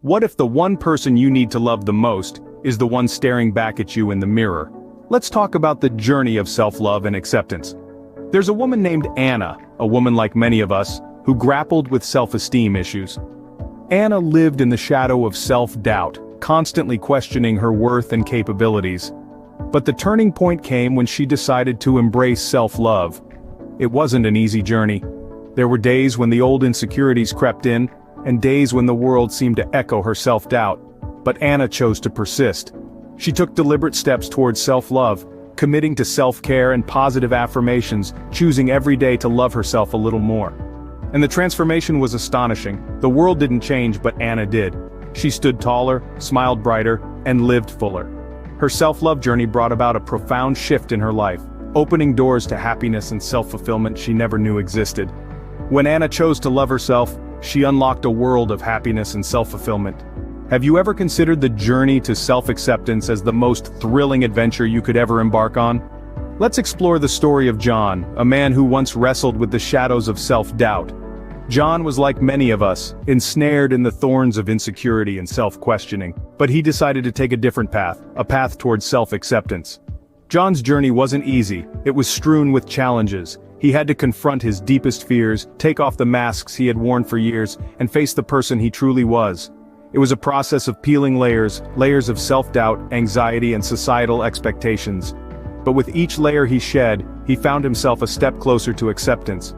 What if the one person you need to love the most is the one staring back at you in the mirror? Let's talk about the journey of self-love and acceptance. There's a woman named Anna, a woman like many of us, who grappled with self-esteem issues. Anna lived in the shadow of self-doubt, constantly questioning her worth and capabilities. But the turning point came when she decided to embrace self-love. It wasn't an easy journey. There were days when the old insecurities crept in, and days when the world seemed to echo her self-doubt. But Anna chose to persist. She took deliberate steps towards self-love, committing to self-care and positive affirmations, choosing every day to love herself a little more. And the transformation was astonishing. The world didn't change, but Anna did. She stood taller, smiled brighter, and lived fuller. Her self-love journey brought about a profound shift in her life, opening doors to happiness and self-fulfillment she never knew existed. When Anna chose to love herself, she unlocked a world of happiness and self-fulfillment. Have you ever considered the journey to self-acceptance as the most thrilling adventure you could ever embark on? Let's explore the story of John, a man who once wrestled with the shadows of self-doubt. John was like many of us, ensnared in the thorns of insecurity and self-questioning, but he decided to take a different path, a path towards self-acceptance. John's journey wasn't easy, it was strewn with challenges. He had to confront his deepest fears, take off the masks he had worn for years, and face the person he truly was. It was a process of peeling layers of self-doubt, anxiety, and societal expectations. But with each layer he shed, he found himself a step closer to acceptance.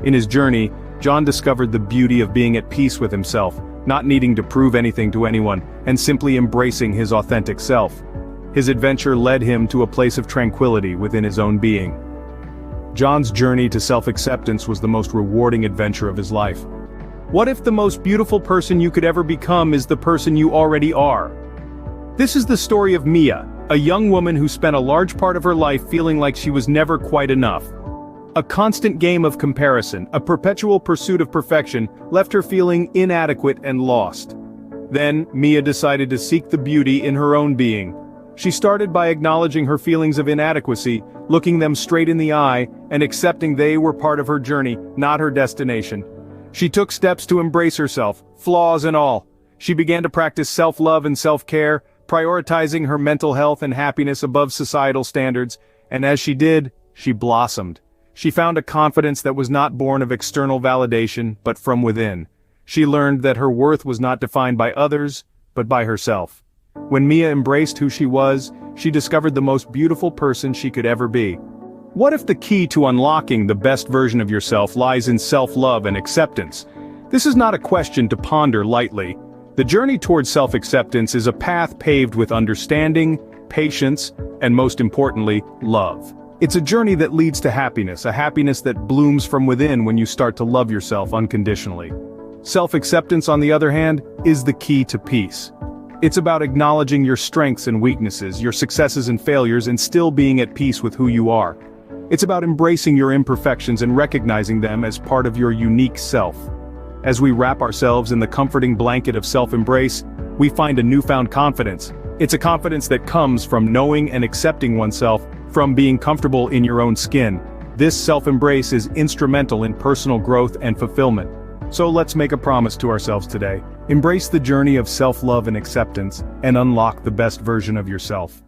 In his journey, John discovered the beauty of being at peace with himself, not needing to prove anything to anyone, and simply embracing his authentic self. His adventure led him to a place of tranquility within his own being. John's journey to self-acceptance was the most rewarding adventure of his life. What if the most beautiful person you could ever become is the person you already are? This is the story of Mia, a young woman who spent a large part of her life feeling like she was never quite enough. A constant game of comparison, a perpetual pursuit of perfection, left her feeling inadequate and lost. Then, Mia decided to seek the beauty in her own being. She started by acknowledging her feelings of inadequacy, looking them straight in the eye, and accepting they were part of her journey, not her destination. She took steps to embrace herself, flaws and all. She began to practice self-love and self-care, prioritizing her mental health and happiness above societal standards, and as she did, she blossomed. She found a confidence that was not born of external validation, but from within. She learned that her worth was not defined by others, but by herself. When Mia embraced who she was, she discovered the most beautiful person she could ever be. What if the key to unlocking the best version of yourself lies in self-love and acceptance? This is not a question to ponder lightly. The journey towards self-acceptance is a path paved with understanding, patience, and most importantly, love. It's a journey that leads to happiness, a happiness that blooms from within when you start to love yourself unconditionally. Self-acceptance, on the other hand, is the key to peace. It's about acknowledging your strengths and weaknesses, your successes and failures, and still being at peace with who you are. It's about embracing your imperfections and recognizing them as part of your unique self. As we wrap ourselves in the comforting blanket of self-embrace, we find a newfound confidence. It's a confidence that comes from knowing and accepting oneself, from being comfortable in your own skin. This self-embrace is instrumental in personal growth and fulfillment. So let's make a promise to ourselves today. Embrace the journey of self-love and acceptance, and unlock the best version of yourself.